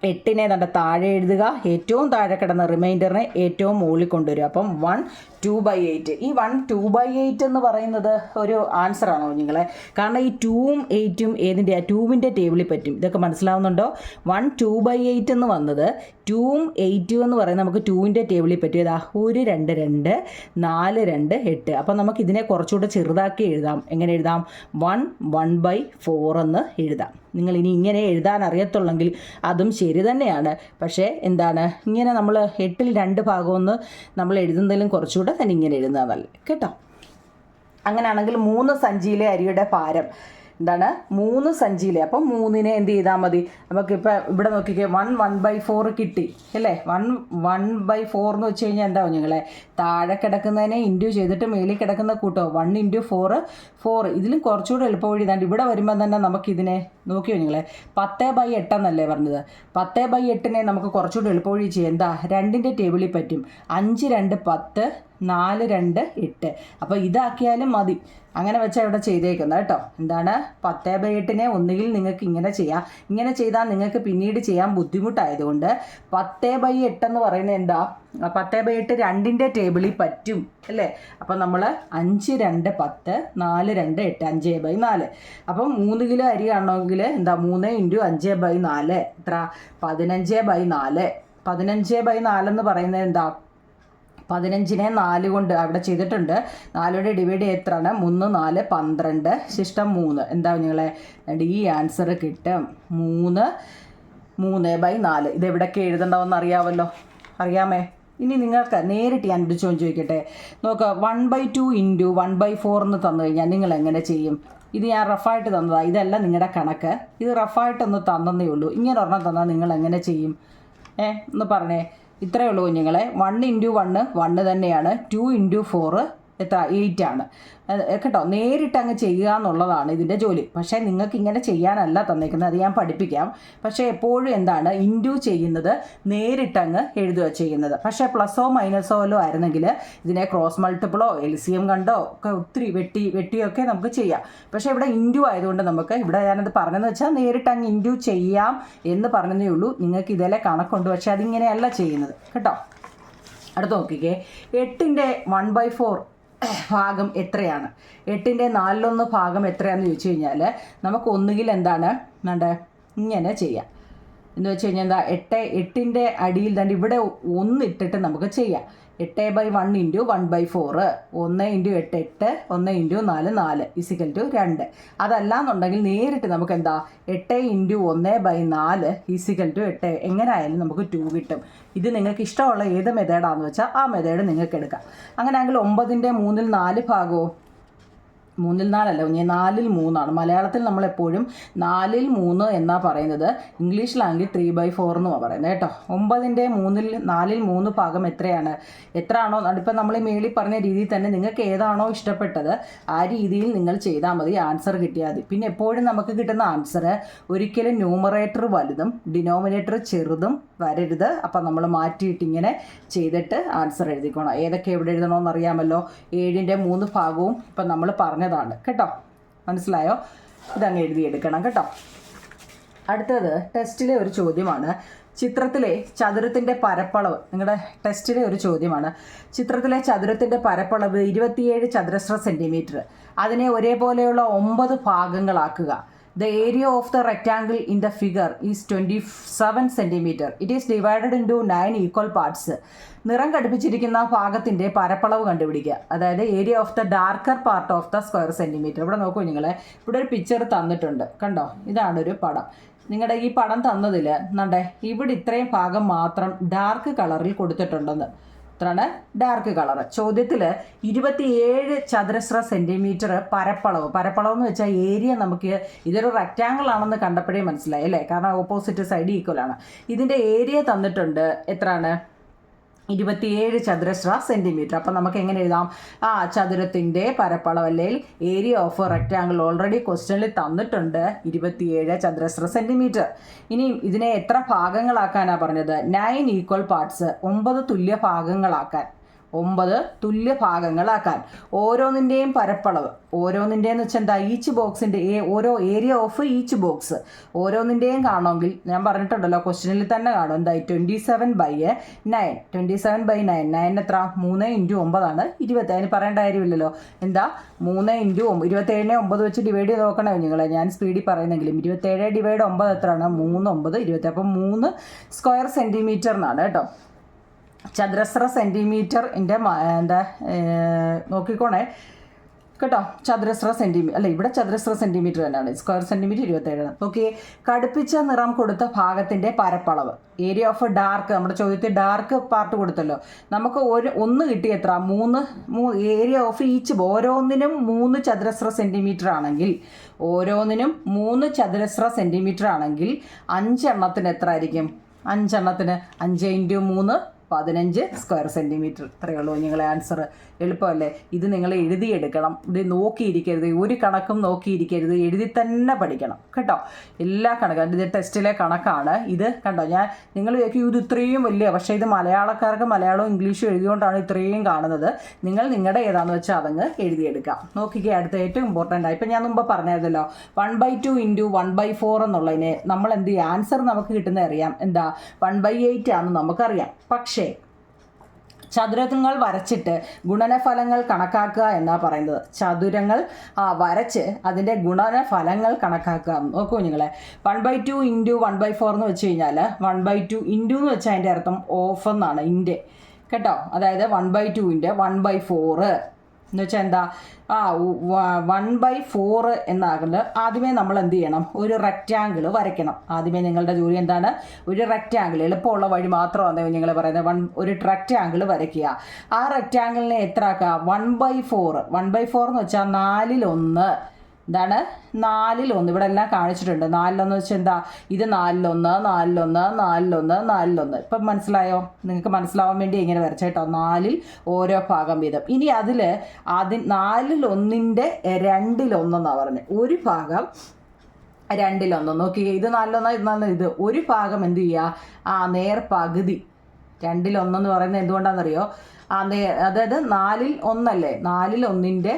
8നെ നമ്മുടെ താഴെ എഴുതുക. ഏറ്റവും താഴെ കിടന്ന റിമൈൻഡറിനെ ഏറ്റവും മുകളിൽ കൊണ്ടുവരിക. അപ്പം 1 2/8. ഈ 1 2/8 എന്ന് പറയുന്നത് ഒരു ആൻസറാണോ കുഞ്ഞുങ്ങളെ? കാരണം ഈ 2ഉം 8ഉം ഏതിൻ്റെ? 2വിൻ്റെ ടേബിളിൽ പറ്റും. ഇതൊക്കെ മനസ്സിലാവുന്നുണ്ടോ? 1 2/8 എന്ന് വന്നത് 2ഉം 8ഉം എന്ന് പറയുന്നത് നമുക്ക് 2വിൻ്റെ ടേബിളിൽ പറ്റും. ഏതാ? 1 2 2 4 2 8. അപ്പം നമുക്ക് ഇതിനെ കുറച്ചുകൂടെ ചെറുതാക്കി എഴുതാം. എങ്ങനെ എഴുതാം? 1 1/4 എന്ന് എഴുതാം. നിങ്ങൾ ഇനി ഇങ്ങനെ എഴുതാൻ അറിയത്തുള്ളെങ്കിൽ അതും ശരി തന്നെയാണ്. പക്ഷേ എന്താണ്, ഇങ്ങനെ നമ്മൾ 8ൽ 2 ഭാഗമൊന്ന് നമ്മൾ എഴുതുന്നതിലും കുറച്ചുകൂടെ തന്നെ ഇങ്ങനെ എഴുതുന്നത് നല്ലത് കേട്ടോ. അങ്ങനെയാണെങ്കിൽ 3 സഞ്ചിയിലെ അരിയുടെ ഭാരം എന്താണ്? 3 സഞ്ചിയിലെ. അപ്പം 3നെ എന്ത് ചെയ്താൽ മതി? നമുക്കിപ്പോൾ ഇവിടെ നോക്കിക്കേ, 1 1/4 കിട്ടി അല്ലേ? 1 1/4 എന്ന് വെച്ച് കഴിഞ്ഞാൽ എന്താ കുഞ്ഞുങ്ങളെ? താഴെ കിടക്കുന്നതിനെ ഇൻറ്റു ചെയ്തിട്ട് മേളിൽ കിടക്കുന്ന കൂട്ടോ. 1 × 4 4. ഇതിലും കുറച്ചുകൂടെ എളുപ്പവഴി ഇതാണ്ട് ഇവിടെ വരുമ്പോൾ തന്നെ നമുക്കിതിനെ നോക്കിയോ കുഞ്ഞുങ്ങളെ? 10/8 എന്നല്ലേ പറഞ്ഞത്? 10/8നെ നമുക്ക് കുറച്ചുകൂടെ എളുപ്പവഴി ചെയ്യാം. എന്താ? 2ൻ്റെ ടേബിളിൽ പറ്റും. 5 2 10 4 2 8. അപ്പോൾ ഇതാക്കിയാലും മതി. അങ്ങനെ വെച്ചാൽ ഇവിടെ ചെയ്തേക്കുന്നത് കേട്ടോ. എന്താണ്? 10/8നെ ഒന്നുകിൽ നിങ്ങൾക്ക് ഇങ്ങനെ ചെയ്യാം. ഇങ്ങനെ ചെയ്താൽ നിങ്ങൾക്ക് പിന്നീട് ചെയ്യാൻ ബുദ്ധിമുട്ടായതുകൊണ്ട് 10/8 എന്ന് പറയുന്നത് എന്താ? 10/8 2ൻ്റെ ടേബിളിൽ പറ്റും അല്ലേ? അപ്പം നമ്മൾ 5 2 10 4 2 8 5/4. അപ്പം 3 കിലോ അരി ആണെങ്കിൽ എന്താ? 3 × 5/4 എത്ര? 15/4. 15/4 എന്ന് പറയുന്നത് എന്താ? 15നെ 4 കൊണ്ട് അവിടെ ചെയ്തിട്ടുണ്ട്. 4 കൊണ്ട് ഡിവൈഡ് എത്രയാണ്? 3 4 12 ശിഷ്ടം 3. എന്താ നിങ്ങളെ? ഈ ആൻസർ കിട്ടും 3/4. ഇത് എവിടെയൊക്കെ എഴുതണ്ടാവെന്ന് അറിയാമല്ലോ? അറിയാമേ? ഇനി നിങ്ങൾക്ക് നേരിട്ട് ഞാൻ ഒരു ചോദ്യം ചോദിക്കട്ടെ. നോക്കുക, 1/2 × 1/4 എന്ന് തന്നു കഴിഞ്ഞാൽ നിങ്ങൾ എങ്ങനെ ചെയ്യും? ഇത് ഞാൻ റഫായിട്ട് തന്നതാണ്. ഇതല്ല നിങ്ങളുടെ കണക്ക്. ഇത് റഫായിട്ടൊന്ന് തന്നേ ഉള്ളൂ. ഇങ്ങനെ ഒരെണ്ണം തന്നാൽ നിങ്ങൾ എങ്ങനെ ചെയ്യും? ഒന്ന് പറഞ്ഞേ. ഇത്രയേ ഉള്ളൂ കുഞ്ഞുങ്ങളെ. 1 × 1 1 തന്നെയാണ്. 2 × 4 എത്ര? 8 ആണ് കേട്ടോ. നേരിട്ട് അങ്ങ് ചെയ്യുക എന്നുള്ളതാണ് ഇതിൻ്റെ ജോലി. പക്ഷേ നിങ്ങൾക്ക് ഇങ്ങനെ ചെയ്യാനല്ല തന്നേക്കുന്നത്. അത് ഞാൻ പഠിപ്പിക്കാം. പക്ഷേ എപ്പോഴും എന്താണ്? ഇൻറ്റു ചെയ്യുന്നത് നേരിട്ടങ്ങ് എഴുതുക ചെയ്യുന്നത്. പക്ഷേ പ്ലസോ മൈനസോ വല്ലോ ആയിരുന്നെങ്കിൽ ഇതിനെ ക്രോസ് മൾട്ടിപ്പിളോ LCM കണ്ടോ ഒക്കെ ഒത്തിരി വെട്ടിയൊക്കെ നമുക്ക് ചെയ്യാം. പക്ഷേ ഇവിടെ ഇൻറ്റു ആയതുകൊണ്ട് നമുക്ക് ഇവിടെ ഞാനത് പറഞ്ഞതെന്ന് വെച്ചാൽ നേരിട്ട് അങ്ങ് ഇൻറ്റു ചെയ്യാം എന്ന് പറഞ്ഞതേ ഉള്ളൂ. നിങ്ങൾക്ക് ഇതിലെ കണക്കുണ്ട്. പക്ഷേ അതിങ്ങനെയല്ല ചെയ്യുന്നത് കേട്ടോ. അടുത്ത് നോക്കിക്കേ, 8ൻ്റെ 1/4 ഭാഗം എത്രയാണ്? 8ൻ്റെ 4/1 ഭാഗം എത്രയാണെന്ന് ചോദിച്ചു കഴിഞ്ഞാൽ നമുക്ക് ഒന്നുകിൽ എന്താണ് ഇങ്ങനെ ചെയ്യാം. എന്ന് വെച്ച് കഴിഞ്ഞാൽ എന്താ? 8ൻ്റെ അടിയിൽ തന്നെ ഇവിടെ 1 ഇട്ടിട്ട് നമുക്ക് ചെയ്യാം. 8/1 × 1/4 1 × 8 8 1 × 4 4 = 2. അതല്ലാന്നുണ്ടെങ്കിൽ നേരിട്ട് നമുക്ക് എന്താ? 8 × 1/4 = 8. എങ്ങനെ ആയാലും നമുക്ക് 2 കിട്ടും. ഇത് നിങ്ങൾക്ക് ഇഷ്ടമുള്ള ഏത് മെത്തേഡാണെന്ന് വെച്ചാൽ ആ മെത്തേഡ് നിങ്ങൾക്ക് എടുക്കാം. അങ്ങനെയാണെങ്കിൽ 9ൻ്റെ 3/4 ഭാഗമോ? 3/4 കുഞ്ഞെ, 4/3 മലയാളത്തിൽ നമ്മളെപ്പോഴും 4/3 എന്നാ പറയുന്നത്. ഇംഗ്ലീഷിലാണെങ്കിൽ 3/4 എന്നുമാണ് പറയുന്നത് കേട്ടോ. 9ൻ്റെ 4/3 ഭാഗം എത്രയാണ്? എത്രയാണോ ഇപ്പം നമ്മൾ ഈ മേളിൽ പറഞ്ഞ രീതിയിൽ തന്നെ നിങ്ങൾക്ക് ഏതാണോ ഇഷ്ടപ്പെട്ടത് ആ രീതിയിൽ നിങ്ങൾ ചെയ്താൽ മതി. ആൻസർ കിട്ടിയാൽ മതി. പിന്നെ എപ്പോഴും നമുക്ക് കിട്ടുന്ന ആൻസർ ഒരിക്കലും ന്യൂമറേറ്റർ വലുതും ഡിനോമിനേറ്റർ ചെറുതും വരരുത്. അപ്പം നമ്മൾ മാറ്റിയിട്ട് ഇങ്ങനെ ചെയ്തിട്ട് ആൻസർ എഴുതിക്കോണം. ഏതൊക്കെ എവിടെ എഴുതണമെന്ന് അറിയാമല്ലോ. 7ൻ്റെ 3 ഭാഗവും ഇപ്പം നമ്മൾ പറഞ്ഞതാണ് കേട്ടോ. മനസ്സിലായോ? ഇതങ്ങ് എഴുതിയെടുക്കണം കേട്ടോ. അടുത്തത് ടെസ്റ്റിലെ ഒരു ചോദ്യമാണ്. ചിത്രത്തിലെ ചതുരത്തിൻ്റെ പരപ്പളവ് നിങ്ങളുടെ ടെസ്റ്റിലെ ഒരു ചോദ്യമാണ്. ചിത്രത്തിലെ ചതുരത്തിൻ്റെ പരപ്പളവ് 27 ചതുരശ്ര സെൻറ്റിമീറ്റർ. അതിനെ ഒരേപോലെയുള്ള 9 ഭാഗങ്ങളാക്കുക. The area of the rectangle in the figure is 27 centimeter. It is divided into 9 equal parts. നിറം ഘടിപ്പിച്ചിരിക്കുന്ന ഭാഗത്തിൻ്റെ പരപ്പളവ് കണ്ടുപിടിക്കുക. അതായത് area of the darker part of the square centimetre. ഇവിടെ നോക്കൂ നിങ്ങളെ, ഇവിടെ ഒരു പിക്ചർ തന്നിട്ടുണ്ട് കണ്ടോ. ഇതാണൊരു പടം. നിങ്ങളുടെ ഈ പടം തന്നതിൽ ഇവിടെ ഇത്രയും ഭാഗം മാത്രം ഡാർക്ക് കളറിൽ കൊടുത്തിട്ടുണ്ടെന്ന്. എത്രയാണ്? Dark colour. ചോദ്യത്തിൽ 27 ചതുരശ്ര സെൻറ്റിമീറ്റർ പരപ്പളവ് എന്ന് വെച്ചാൽ ഏരിയ നമുക്ക് ഇതൊരു റെക്റ്റാങ്കിൾ ആണെന്ന് കണ്ടപ്പോഴേ മനസ്സിലായി അല്ലേ, കാരണം ഓപ്പോസിറ്റ് സൈഡ് ഈക്വൽ ആണ്. ഇതിൻ്റെ ഏരിയ തന്നിട്ടുണ്ട് എത്രയാണ്? 27 ചതുരശ്ര സെൻറ്റിമീറ്റർ. അപ്പം നമുക്ക് എങ്ങനെ എഴുതാം? ചതുരത്തിൻ്റെ പരപ്പളവ് അല്ലെങ്കിൽ ഏരിയ ഓഫ് റെക്റ്റാങ്കിൾ ഓൾറെഡി ക്വസ്റ്റ്യനിൽ തന്നിട്ടുണ്ട് 27 ചതുരശ്ര സെൻറ്റിമീറ്റർ. ഇനി ഇതിനെ എത്ര ഭാഗങ്ങളാക്കാനാണ് പറഞ്ഞത്? 9 ഈക്വൽ പാർട്സ്, 9 തുല്യ ഭാഗങ്ങളാക്കാൻ. 9 തുല്യ ഭാഗങ്ങളാക്കാൻ. ഓരോന്നിൻ്റെയും പരപ്പളവ്, ഓരോന്നിൻ്റെയെന്ന് വെച്ചാൽ എന്താ? ഈച്ച് ബോക്സിൻ്റെ ഓരോ ഏരിയ ഓഫ് ഈച്ച് ബോക്സ് ഓരോന്നിൻ്റെയും കാണുമെങ്കിൽ ഞാൻ പറഞ്ഞിട്ടുണ്ടല്ലോ ക്വസ്റ്റ്യനിൽ തന്നെ കാണും. എന്തായി? 27/9. 27/9. 9 എത്ര? 3 × 9 ആണ് 20. അതിന് പറയേണ്ട കാര്യമില്ലല്ലോ. എന്താ? 3 × 9. 27നെ 9 വെച്ച് ഡിവൈഡ് ചെയ്ത് നോക്കണേ നിങ്ങളെ, ഞാൻ സ്പീഡിൽ പറയുന്നെങ്കിലും. 27/9 എത്രയാണ്? 3 9 20. അപ്പം 3 സ്ക്വയർ സെൻറ്റിമീറ്റർ എന്നാണ് കേട്ടോ. ചതുരശ്ര സെൻറ്റിമീറ്ററിൻ്റെ എന്താ നോക്കിക്കോണേ കേട്ടോ. ചതുരശ്ര സെൻറ്റിമീറ്റർ അല്ല, ഇവിടെ ചതുരശ്ര സെൻറ്റിമീറ്റർ തന്നെയാണ്. Square centimetre 27. ഓക്കെ. കടുപ്പിച്ച നിറം കൊടുത്ത ഭാഗത്തിൻ്റെ പരപ്പളവ്, ഏരിയ ഓഫ് ഡാർക്ക്. നമ്മുടെ ചോദ്യത്തിൽ ഡാർക്ക് പാർട്ട് കൊടുത്തല്ലോ. നമുക്ക് ഒന്ന് കിട്ടി എത്ര? 3 ഏരിയ ഓഫ് ഈച്ച്. ഓരോന്നിനും 3 ചതുരശ്ര സെൻറ്റിമീറ്റർ ആണെങ്കിൽ, ഓരോന്നിനും 3 ചതുരശ്ര സെൻറ്റിമീറ്റർ ആണെങ്കിൽ 5 എണ്ണത്തിന് എത്ര ആയിരിക്കും? 5 എണ്ണത്തിന് 5 × 3 15 സ്ക്വയർ സെൻറ്റിമീറ്റർ. ഇത്രയേ ഉള്ളൂ നിങ്ങളെ ആൻസർ. എളുപ്പമല്ലേ? ഇത് നിങ്ങൾ എഴുതിയെടുക്കണം. ഇത് നോക്കിയിരിക്കരുത്, ഒരു കണക്കും നോക്കിയിരിക്കരുത്, എഴുതി തന്നെ പഠിക്കണം കേട്ടോ. എല്ലാ കണക്കും ഇത് ടെസ്റ്റിലെ കണക്കാണ്. ഇത് കണ്ടോ, ഞാൻ നിങ്ങൾ ചോദിക്കും ഇത് ഇത്രയും വലിയ, പക്ഷേ ഇത് മലയാളക്കാർക്ക് മലയാളവും ഇംഗ്ലീഷും എഴുതിയോണ്ടാണ് ഇത്രയും കാണുന്നത്. നിങ്ങൾ നിങ്ങളുടെ ഏതാണെന്ന് വെച്ചാൽ അതങ്ങ് എഴുതിയെടുക്കാം. നോക്കിക്കേ, അടുത്ത ഏറ്റവും ഇമ്പോർട്ടൻ്റ് ആയി. ഇപ്പം ഞാൻ മുമ്പ് പറഞ്ഞതല്ലോ 1/2 × 1/4 എന്നുള്ളതിനെ നമ്മൾ എന്ത് ചെയ്യും? ആൻസർ നമുക്ക് കിട്ടുന്നത് അറിയാം. എന്താ? 1/8 ആണെന്ന് നമുക്കറിയാം. പക്ഷേ ചതുരങ്ങൾ വരച്ചിട്ട് ഗുണനഫലങ്ങൾ കണക്കാക്കുക എന്നാ പറയുന്നത്. ചതുരങ്ങൾ വരച്ച് അതിൻ്റെ ഗുണനഫലങ്ങൾ കണക്കാക്കുക. നോക്കൂ നിങ്ങളെ, 1/2 × 1/4 എന്ന് വെച്ച് കഴിഞ്ഞാൽ 1/2 ഇൻറ്റു എന്ന് വെച്ചാൽ അതിൻ്റെ അർത്ഥം ഓഫ് എന്നാണ്, ഇൻ്റെ കേട്ടോ. അതായത് 1/2 × 1/4 എന്ന് വെച്ചാൽ എന്താ? 1/4 എന്നാകുന്നത്. ആദ്യമേ നമ്മൾ എന്ത് ചെയ്യണം? ഒരു റെക്റ്റാങ്കിൾ വരയ്ക്കണം. ആദ്യമേ നിങ്ങളുടെ ജോലി എന്താണ്? ഒരു റെക്റ്റാങ്കിൾ, എളുപ്പമുള്ള വഴി മാത്രമാണ് നിങ്ങൾ പറയുന്നത്. ഒരു റെക്റ്റാങ്കിൾ വരയ്ക്കുക. ആ റെക്റ്റാങ്കിളിനെ എത്ര ആക്കുക? 1/4. 1/4 എന്ന് വെച്ചാൽ 4/1. എന്താണ്? 4/1. ഇവിടെ എല്ലാം കാണിച്ചിട്ടുണ്ട്. 4/1 വെച്ചാൽ എന്താ? ഇത് 4/1 4/1 4/1 4/1. ഇപ്പം മനസ്സിലായോ? നിങ്ങൾക്ക് മനസ്സിലാവാൻ വേണ്ടി ഇങ്ങനെ വരച്ചേട്ടോ. 4 ഓരോ ഭാഗം വീതം. ഇനി അതിൽ 4/1 2/1 പറഞ്ഞത്. ഒരു ഭാഗം 2/1. നോക്കി, ഇത് 4/1 ഇത് 4. ഇത് ഒരു ഭാഗം എന്ത് ചെയ്യുക? നേർ പകുതി. 2/1 എന്ന് പറയുന്നത് എന്തുകൊണ്ടാണെന്നറിയോ? അതായത് 4/1 അല്ലേ? 4/1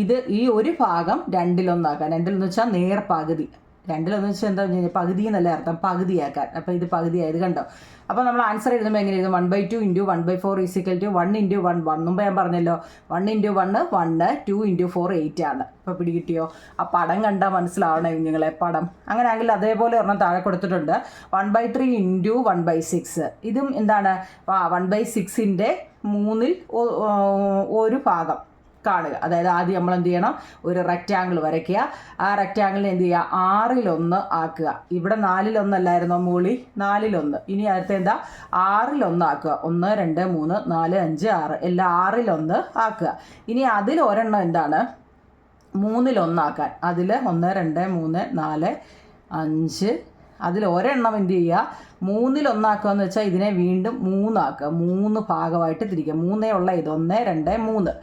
ഇത് ഈ ഒരു ഭാഗം 2/1 ആക്കാൻ. 2/1 വെച്ചാൽ നേർ പകുതി. 2/1 വെച്ചാൽ എന്താ? പകുതി എന്നല്ല അർത്ഥം, പകുതിയാക്കാൻ. അപ്പോൾ ഇത് പകുതിയായത് കണ്ടോ. അപ്പോൾ നമ്മൾ ആൻസർ എഴുതുമ്പോൾ എങ്ങനെ എഴുതും? 1/2 × 1/4 = 1 × 1. മുമ്പ് ഞാൻ പറഞ്ഞല്ലോ 1 × 1 1, 2 × 4 8 ആണ്. അപ്പോൾ പിടികിട്ടിയോ? ആ പടം കണ്ടാൽ മനസ്സിലാവണേ നിങ്ങളെ, പടം. അങ്ങനെയാണെങ്കിൽ അതേപോലെ ഒരെണ്ണം താഴെ കൊടുത്തിട്ടുണ്ട്. 1/3 × 1/6. ഇതും എന്താണ്? 1/6ൻ്റെ 3ൽ ഒരു ഭാഗം കാണുക. അതായത് ആദ്യം നമ്മൾ എന്ത് ചെയ്യണം? ഒരു റെക്റ്റാങ്കിൾ വരയ്ക്കുക. ആ റെക്റ്റാങ്കിളിനെ എന്ത് ചെയ്യുക? 6/1 ആക്കുക. ഇവിടെ 4/1 അല്ലായിരുന്നോ മൂളി? 4/1. ഇനി അടുത്ത എന്താ? 6/1 ആക്കുക. 1 2 3 4 5 6 എല്ലാം 6/1 ആക്കുക. ഇനി അതിൽ ഒരെണ്ണം എന്താണ്? 3/1 ആക്കാൻ. അതിൽ 1 2 3 4 5 അതിൽ ഒരെണ്ണം എന്ത് ചെയ്യുക? 3/1 ആക്കുക എന്ന് വെച്ചാൽ ഇതിനെ വീണ്ടും 3 ആക്കുക. 3 ഭാഗമായിട്ട് തിരിക്കുക. 3 ഉള്ള ഇത് 1 2 3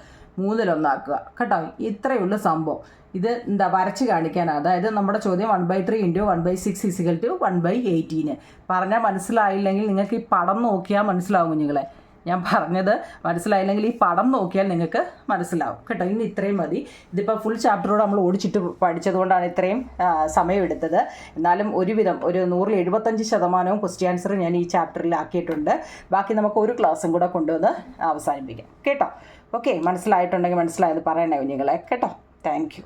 3/1 ആക്കുക കേട്ടോ. ഇത്രയേ ഉള്ളൂ സംഭവം. ഇത് എന്താ? വരച്ച് കാണിക്കാനാണ്. അതായത് നമ്മുടെ ചോദ്യം 1/3 × 1/6 = 1/18. പറഞ്ഞാൽ മനസ്സിലായില്ലെങ്കിൽ നിങ്ങൾക്ക് ഈ പടം നോക്കിയാൽ മനസ്സിലാവും കുഞ്ഞുങ്ങളെ. ഞാൻ പറഞ്ഞത് മനസ്സിലായില്ലെങ്കിൽ ഈ പടം നോക്കിയാൽ നിങ്ങൾക്ക് മനസ്സിലാവും കേട്ടോ. ഇന്ന് ഇത്രയും മതി. ഇതിപ്പോൾ ഫുൾ ചാപ്റ്ററോട് നമ്മൾ ഓടിച്ചിട്ട് പഠിച്ചതുകൊണ്ടാണ് ഇത്രയും സമയം എടുത്തത്. എന്നാലും ഒരുവിധം ഒരു 175% ക്വസ്റ്റ്യൻ ആൻസർ ഞാൻ ഈ ചാപ്റ്ററിൽ ആക്കിയിട്ടുണ്ട്. ബാക്കി നമുക്ക് ഒരു ക്ലാസ്സും കൂടെ കൊണ്ടുവന്ന് അവസാനിപ്പിക്കാം കേട്ടോ. ഓക്കെ, മനസ്സിലായിട്ടുണ്ടെങ്കിൽ മനസ്സിലായത് പറയണേ കുഞ്ഞുങ്ങളെ കേട്ടോ. Thank you.